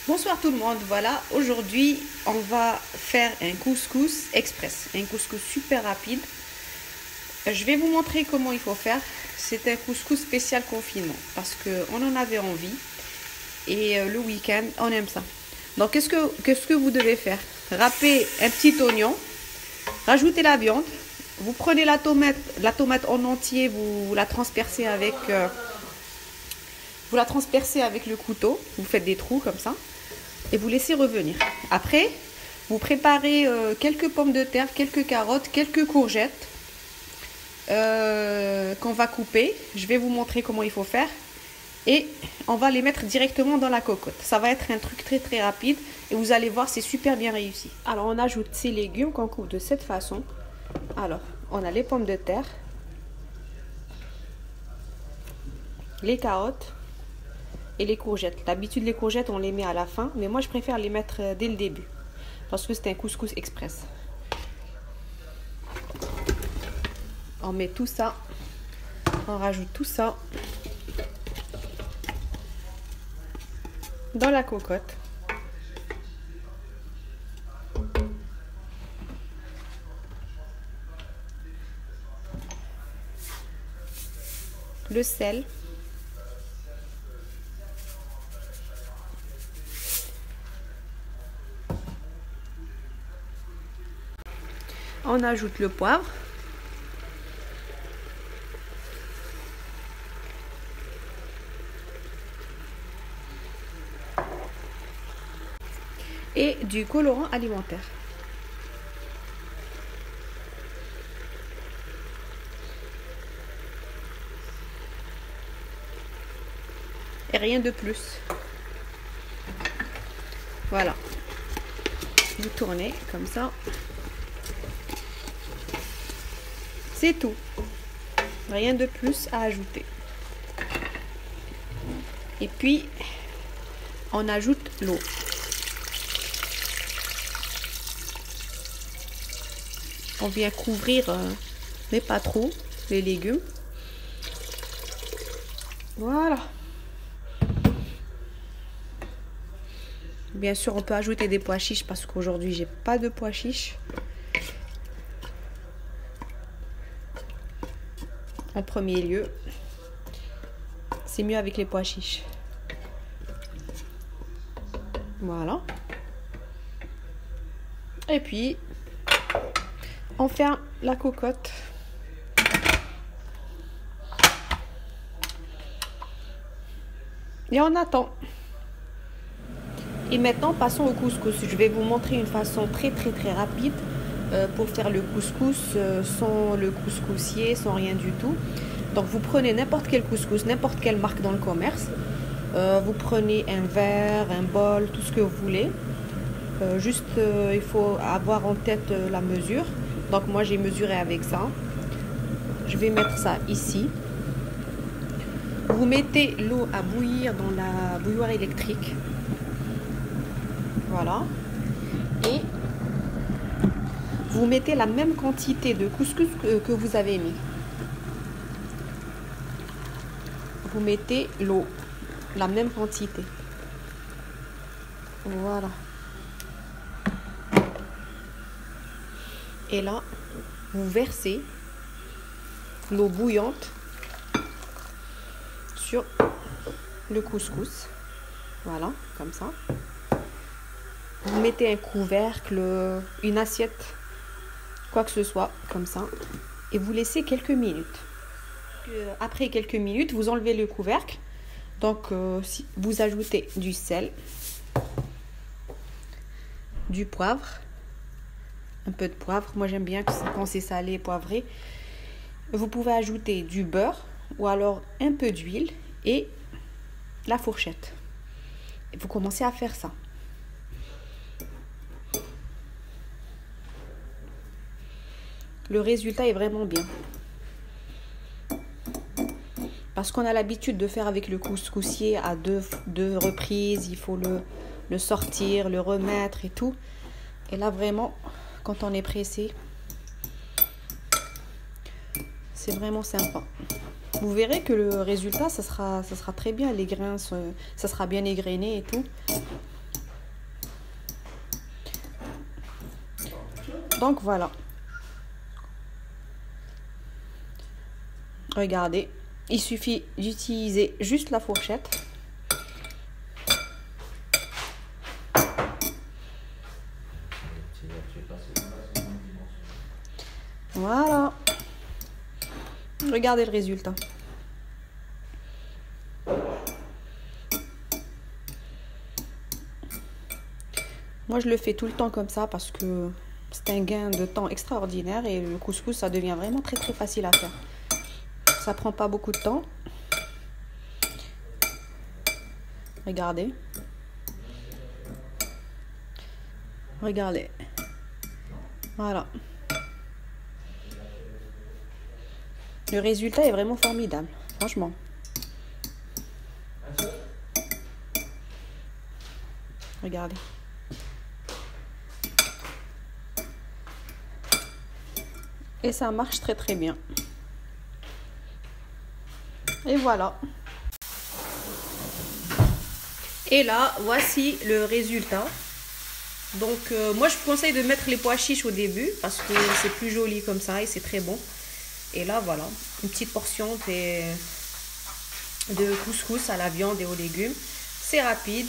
Bonsoir tout le monde, voilà, aujourd'hui on va faire un couscous express, un couscous super rapide. Je vais vous montrer comment il faut faire. C'est un couscous spécial confinement parce qu'on en avait envie et le week-end on aime ça. Donc qu'est-ce que vous devez faire? Râper un petit oignon, rajouter la viande, vous prenez la tomate en entier, vous la transpercez avec le couteau, vous faites des trous comme ça et vous laissez revenir. Après, vous préparez quelques pommes de terre, quelques carottes, quelques courgettes qu'on va couper. Je vais vous montrer comment il faut faire et on va les mettre directement dans la cocotte. Ça va être un truc très très rapide et vous allez voir, c'est super bien réussi. Alors on ajoute ces légumes qu'on coupe de cette façon. Alors on a les pommes de terre, les carottes et les courgettes. D'habitude les courgettes on les met à la fin, mais moi je préfère les mettre dès le début parce que c'est un couscous express. On met tout ça, on rajoute tout ça dans la cocotte. Le sel. On ajoute le poivre. Et du colorant alimentaire. Et rien de plus. Voilà. Vous tournez comme ça. C'est tout. Rien de plus à ajouter. Et puis, on ajoute l'eau. On vient couvrir, mais pas trop, les légumes. Voilà. Bien sûr, on peut ajouter des pois chiches parce qu'aujourd'hui, j'ai pas de pois chiches. En premier lieu, c'est mieux avec les pois chiches. Voilà. Et puis, on ferme la cocotte. Et on attend. Et maintenant, passons au couscous. Je vais vous montrer une façon très rapide pour faire le couscous sans le couscoussier, sans rien du tout. Donc vous prenez n'importe quel couscous, n'importe quelle marque dans le commerce. Vous prenez un verre, un bol, tout ce que vous voulez. Il faut avoir en tête la mesure. Donc moi j'ai mesuré avec ça. Je vais mettre ça ici. Vous mettez l'eau à bouillir dans la bouilloire électrique. Voilà. Et vous mettez la même quantité de couscous que vous avez mis. Vous mettez l'eau, la même quantité. Voilà. Et là, vous versez l'eau bouillante sur le couscous. Voilà, comme ça. Vous mettez un couvercle, une assiette, quoi que ce soit, comme ça. Et vous laissez quelques minutes. Après quelques minutes, vous enlevez le couvercle. Donc, vous ajoutez du sel, du poivre, un peu de poivre. Moi, j'aime bien quand c'est salé et poivré. Vous pouvez ajouter du beurre ou alors un peu d'huile et la fourchette. Et vous commencez à faire ça. Le résultat est vraiment bien. Parce qu'on a l'habitude de faire avec le couscoussier à deux reprises. Il faut le sortir, le remettre et tout. Et là, vraiment, quand on est pressé, c'est vraiment sympa. Vous verrez que le résultat, ça sera très bien. Les grains, ça sera bien égrené et tout. Donc voilà. Regardez, il suffit d'utiliser juste la fourchette. Voilà. Regardez le résultat. Moi, je le fais tout le temps comme ça parce que c'est un gain de temps extraordinaire et le couscous, ça devient vraiment très très facile à faire. Ça prend pas beaucoup de temps. Regardez. Regardez. Voilà. Le résultat est vraiment formidable, franchement. Regardez. Et ça marche très très bien. Et voilà. Et là, voici le résultat. Donc, moi, je vous conseille de mettre les pois chiches au début parce que c'est plus joli comme ça et c'est très bon. Et là, voilà, une petite portion de couscous à la viande et aux légumes. C'est rapide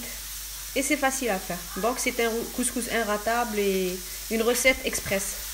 et c'est facile à faire. Donc, c'est un couscous inratable et une recette express.